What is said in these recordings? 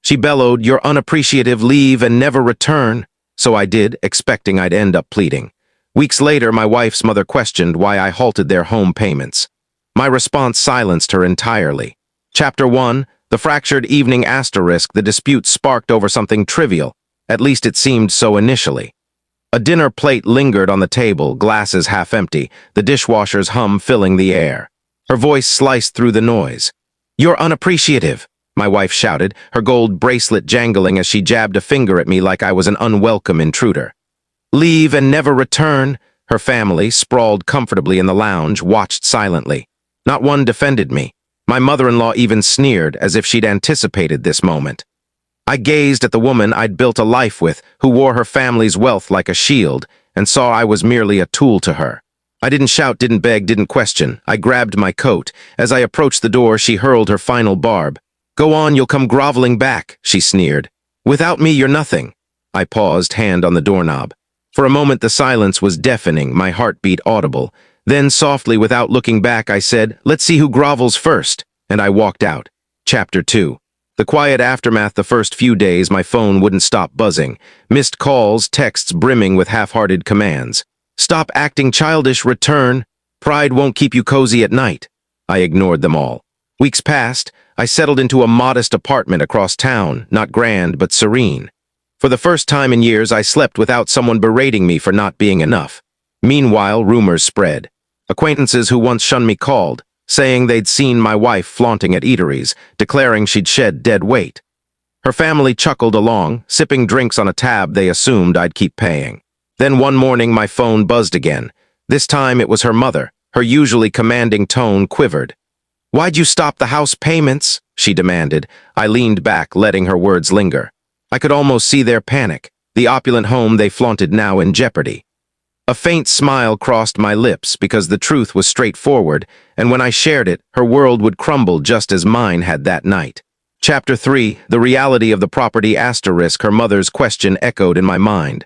She bellowed, "You're unappreciative, leave and never return." So I did, expecting I'd end up pleading. Weeks later, my wife's mother questioned why I halted their home payments. My response silenced her entirely. Chapter 1, The Fractured Evening Asterisk. The dispute sparked over something trivial. At least it seemed so initially. A dinner plate lingered on the table, glasses half empty, the dishwasher's hum filling the air. Her voice sliced through the noise. "You're unappreciative," my wife shouted, her gold bracelet jangling as she jabbed a finger at me like I was an unwelcome intruder. "Leave and never return." Her family, sprawled comfortably in the lounge, watched silently. Not one defended me. My mother-in-law even sneered, as if she'd anticipated this moment. I gazed at the woman I'd built a life with, who wore her family's wealth like a shield, and saw I was merely a tool to her. I didn't shout, didn't beg, didn't question. I grabbed my coat. As I approached the door, she hurled her final barb. "Go on, you'll come groveling back," she sneered. "Without me, you're nothing." I paused, hand on the doorknob. For a moment, the silence was deafening, my heartbeat audible. Then, softly, without looking back, I said, "Let's see who grovels first," and I walked out. Chapter 2. The quiet aftermath. The first few days, my phone wouldn't stop buzzing. Missed calls, texts brimming with half-hearted commands. "Stop acting childish, return. Pride won't keep you cozy at night." I ignored them all. Weeks passed. I settled into a modest apartment across town, not grand, but serene. For the first time in years, I slept without someone berating me for not being enough. Meanwhile, rumors spread. Acquaintances who once shunned me called, saying they'd seen my wife flaunting at eateries, declaring she'd shed dead weight. Her family chuckled along, sipping drinks on a tab they assumed I'd keep paying. Then one morning, my phone buzzed again. This time it was her mother. Her usually commanding tone quivered. "Why'd you stop the house payments?" she demanded. I leaned back, letting her words linger. I could almost see their panic, the opulent home they flaunted now in jeopardy. A faint smile crossed my lips because the truth was straightforward, and when I shared it, her world would crumble just as mine had that night. Chapter 3, The Reality of the Property Asterisk. Her mother's question echoed in my mind.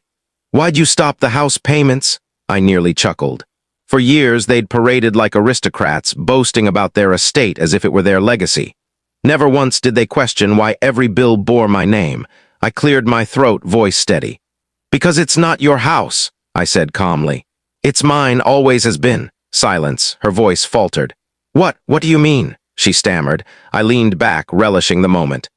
"Why'd you stop the house payments?" I nearly chuckled. For years, they'd paraded like aristocrats, boasting about their estate as if it were their legacy. Never once did they question why every bill bore my name. I cleared my throat, voice steady. "Because it's not your house," I said calmly. "It's mine, always has been." Silence. Her voice faltered. What do you mean?" she stammered. I leaned back, relishing the moment.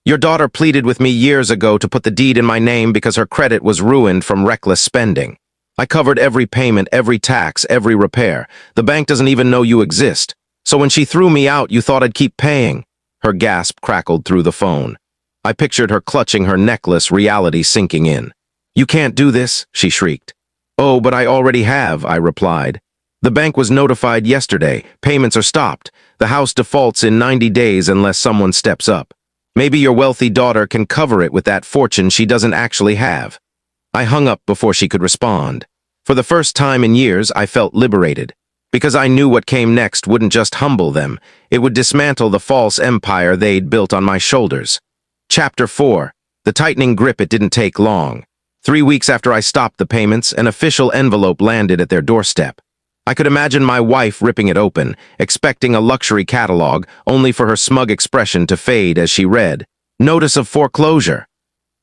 "Your daughter pleaded with me years ago to put the deed in my name because her credit was ruined from reckless spending. I covered every payment, every tax, every repair. The bank doesn't even know you exist. So when she threw me out, you thought I'd keep paying." Her gasp crackled through the phone. I pictured her clutching her necklace, reality sinking in. "You can't do this," she shrieked. "Oh, but I already have," I replied. "The bank was notified yesterday. Payments are stopped. The house defaults in 90 days unless someone steps up. Maybe your wealthy daughter can cover it with that fortune she doesn't actually have." I hung up before she could respond. For the first time in years, I felt liberated. Because I knew what came next wouldn't just humble them, it would dismantle the false empire they'd built on my shoulders. Chapter 4. The tightening grip. It didn't take long. 3 weeks after I stopped the payments, an official envelope landed at their doorstep. I could imagine my wife ripping it open, expecting a luxury catalog, only for her smug expression to fade as she read, "Notice of foreclosure."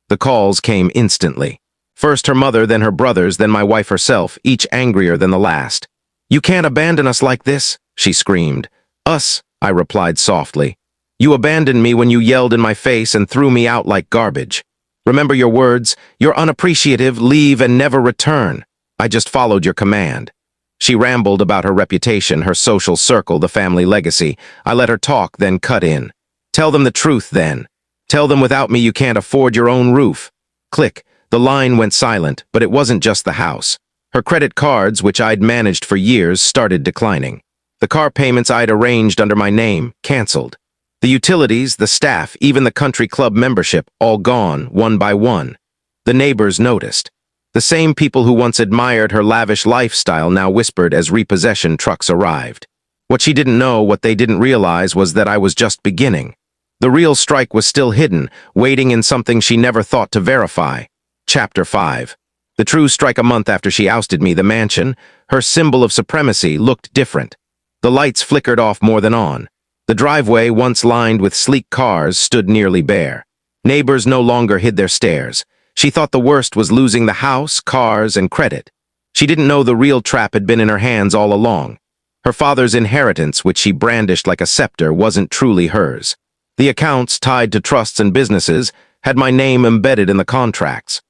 The calls came instantly. First her mother, then her brothers, then my wife herself, each angrier than the last. "You can't abandon us like this," she screamed. "Us," I replied softly. "You abandoned me when you yelled in my face and threw me out like garbage. Remember your words, you're unappreciative, leave and never return. I just followed your command." She rambled about her reputation, her social circle, the family legacy. I let her talk, then cut in. "Tell them the truth, then. Tell them without me you can't afford your own roof." Click. The line went silent, but it wasn't just the house. Her credit cards, which I'd managed for years, started declining. The car payments I'd arranged under my name, canceled. The utilities, the staff, even the country club membership, all gone, one by one. The neighbors noticed. The same people who once admired her lavish lifestyle now whispered as repossession trucks arrived. What she didn't know, what they didn't realize, was that I was just beginning. The real strike was still hidden, waiting in something she never thought to verify. Chapter 5. The true strike. A month after she ousted me, the mansion, her symbol of supremacy, looked different. The lights flickered off more than on. The driveway, once lined with sleek cars, stood nearly bare. Neighbors no longer hid their stares. She thought the worst was losing the house, cars, and credit. She didn't know the real trap had been in her hands all along. Her father's inheritance, which she brandished like a scepter, wasn't truly hers. The accounts, tied to trusts and businesses, had my name embedded in the contracts.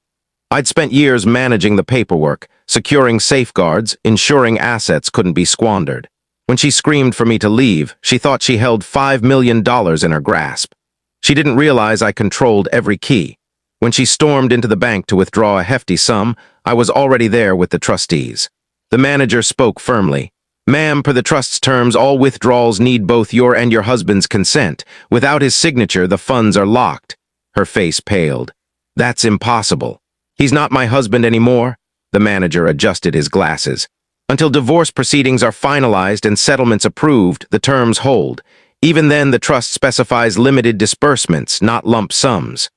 I'd spent years managing the paperwork, securing safeguards, ensuring assets couldn't be squandered. When she screamed for me to leave, she thought she held $5 million in her grasp. She didn't realize I controlled every key. When she stormed into the bank to withdraw a hefty sum, I was already there with the trustees. The manager spoke firmly. "Ma'am, per the trust's terms, all withdrawals need both your and your husband's consent. Without his signature, the funds are locked." Her face paled. "That's impossible. He's not my husband anymore." The manager adjusted his glasses. "Until divorce proceedings are finalized and settlements approved, the terms hold. Even then, the trust specifies limited disbursements, not lump sums."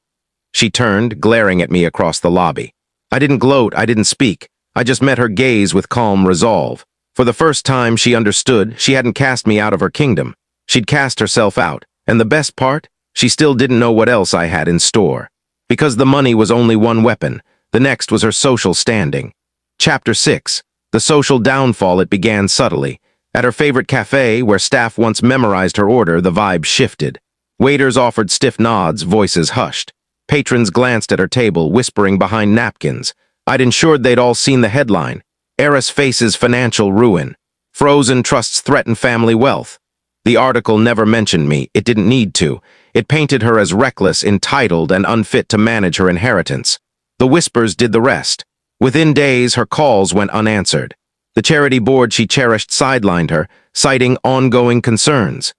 She turned, glaring at me across the lobby. I didn't gloat, I didn't speak. I just met her gaze with calm resolve. For the first time, she understood she hadn't cast me out of her kingdom. She'd cast herself out, and the best part? She still didn't know what else I had in store. Because the money was only one weapon, the next was her social standing. Chapter 6. The social downfall. It began subtly. At her favorite cafe, where staff once memorized her order, the vibe shifted. Waiters offered stiff nods, voices hushed. Patrons glanced at her table, whispering behind napkins. I'd ensured they'd all seen the headline. Heiress faces financial ruin. Frozen trusts threaten family wealth. The article never mentioned me. It didn't need to. It painted her as reckless, entitled, and unfit to manage her inheritance. The whispers did the rest. Within days, her calls went unanswered. The charity board she cherished sidelined her, citing ongoing concerns.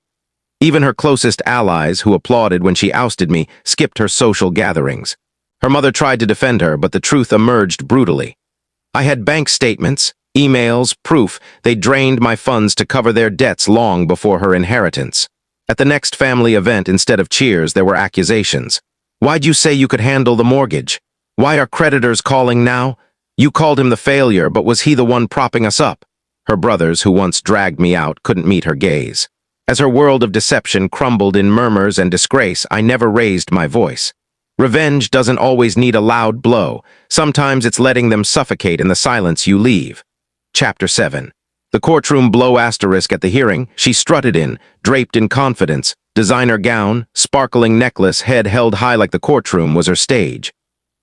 Even her closest allies, who applauded when she ousted me, skipped her social gatherings. Her mother tried to defend her, but the truth emerged brutally. I had bank statements, emails, proof they drained my funds to cover their debts long before her inheritance. At the next family event, instead of cheers, there were accusations. "Why'd you say you could handle the mortgage? Why are creditors calling now? You called him the failure, but was he the one propping us up?" Her brothers, who once dragged me out, couldn't meet her gaze. As her world of deception crumbled in murmurs and disgrace, I never raised my voice. Revenge doesn't always need a loud blow. Sometimes it's letting them suffocate in the silence you leave. Chapter 7. The courtroom blow asterisk at the hearing she strutted in, draped in confidence. Designer gown, sparkling necklace, head held high like the courtroom was her stage.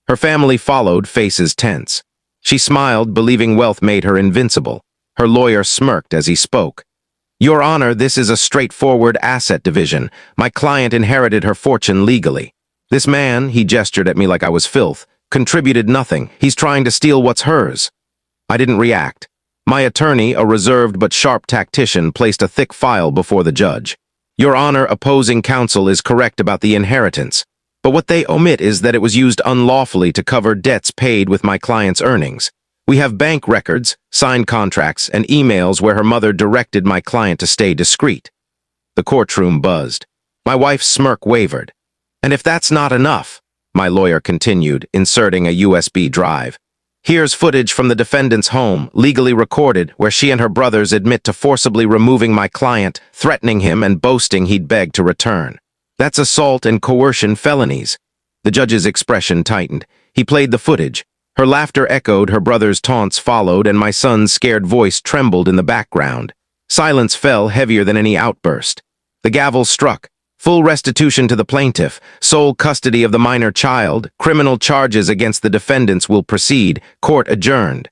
Her family followed, faces tense. She smiled, believing wealth made her invincible. Her lawyer smirked as he spoke. "Your Honor, this is a straightforward asset division. My client inherited her fortune legally. This man," he gestured at me like I was filth, "contributed nothing. He's trying to steal what's hers." I didn't react. My attorney, a reserved but sharp tactician, placed a thick file before the judge. "Your Honor, opposing counsel is correct about the inheritance. But what they omit is that it was used unlawfully to cover debts paid with my client's earnings. We have bank records, signed contracts, and emails where her mother directed my client to stay discreet." The courtroom buzzed. My wife's smirk wavered. "And if that's not enough," my lawyer continued, inserting a USB drive, "here's footage from the defendant's home, legally recorded, where she and her brothers admit to forcibly removing my client, threatening him and boasting he'd beg to return. That's assault and coercion felonies." The judge's expression tightened. He played the footage. Her laughter echoed, her brother's taunts followed, and my son's scared voice trembled in the background. Silence fell heavier than any outburst. The gavel struck. Full restitution to the plaintiff, sole custody of the minor child, criminal charges against the defendants will proceed, court adjourned.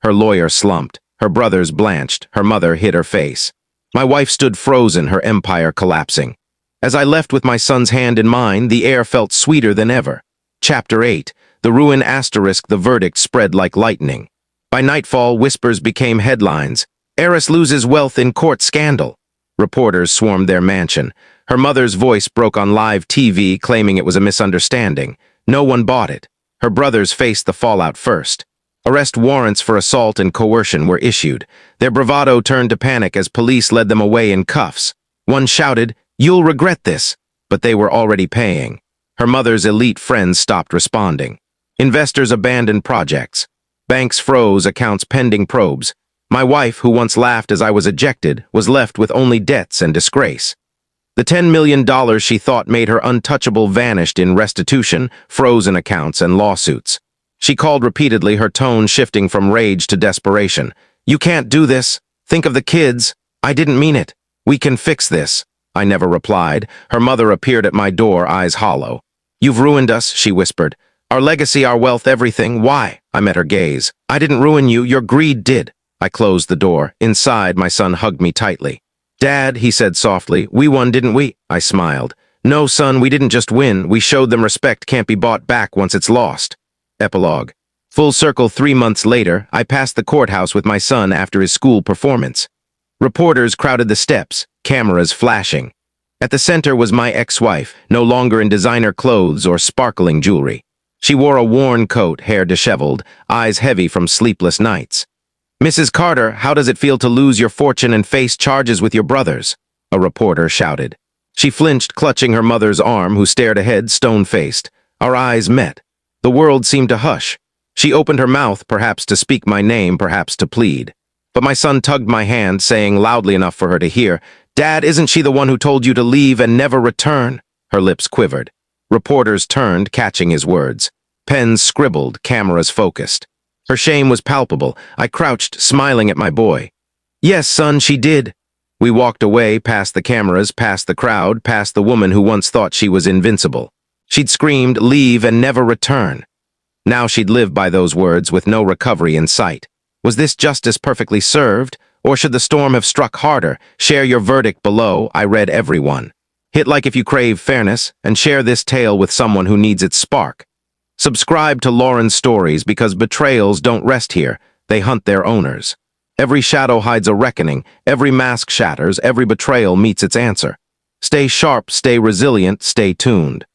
Her lawyer slumped. Her brothers blanched. Her mother hid her face. My wife stood frozen, her empire collapsing. As I left with my son's hand in mine, the air felt sweeter than ever. Chapter 8. The ruin asterisk. The verdict spread like lightning. By nightfall, whispers became headlines. "Heiress loses wealth in court scandal." Reporters swarmed their mansion. Her mother's voice broke on live TV, claiming it was a misunderstanding. No one bought it. Her brothers faced the fallout first. Arrest warrants for assault and coercion were issued. Their bravado turned to panic as police led them away in cuffs. One shouted, "You'll regret this," but they were already paying. Her mother's elite friends stopped responding. Investors abandoned projects. Banks froze, accounts pending probes. My wife, who once laughed as I was ejected, was left with only debts and disgrace. The $10 million she thought made her untouchable vanished in restitution, frozen accounts, and lawsuits. She called repeatedly, her tone shifting from rage to desperation. "You can't do this. Think of the kids. I didn't mean it. We can fix this." I never replied. Her mother appeared at my door, eyes hollow. "You've ruined us," she whispered. "Our legacy, our wealth, everything. Why?" I met her gaze. "I didn't ruin you. Your greed did." I closed the door. Inside, my son hugged me tightly. "Dad," he said softly, "we won, didn't we?" I smiled. "No, son, we didn't just win. We showed them respect can't be bought back once it's lost." Epilogue. Full circle 3 months later, I passed the courthouse with my son after his school performance. Reporters crowded the steps, cameras flashing. At the center was my ex-wife, no longer in designer clothes or sparkling jewelry. She wore a worn coat, hair disheveled, eyes heavy from sleepless nights. "Mrs. Carter, how does it feel to lose your fortune and face charges with your brothers?" a reporter shouted. She flinched, clutching her mother's arm, who stared ahead, stone-faced. Our eyes met. The world seemed to hush. She opened her mouth, perhaps to speak my name, perhaps to plead. But my son tugged my hand, saying loudly enough for her to hear, "Dad, isn't she the one who told you to leave and never return?" Her lips quivered. Reporters turned, catching his words. Pens scribbled, cameras focused. Her shame was palpable. I crouched, smiling at my boy. "Yes, son, she did." We walked away, past the cameras, past the crowd, past the woman who once thought she was invincible. She'd screamed, "Leave and never return." Now she'd live by those words with no recovery in sight. Was this justice perfectly served? Or should the storm have struck harder? Share your verdict below. I read every one. Hit like if you crave fairness, and share this tale with someone who needs its spark. Subscribe to Lauren's stories, because betrayals don't rest here. They hunt their owners. Every shadow hides a reckoning. Every mask shatters. Every betrayal meets its answer. Stay sharp, stay resilient, stay tuned.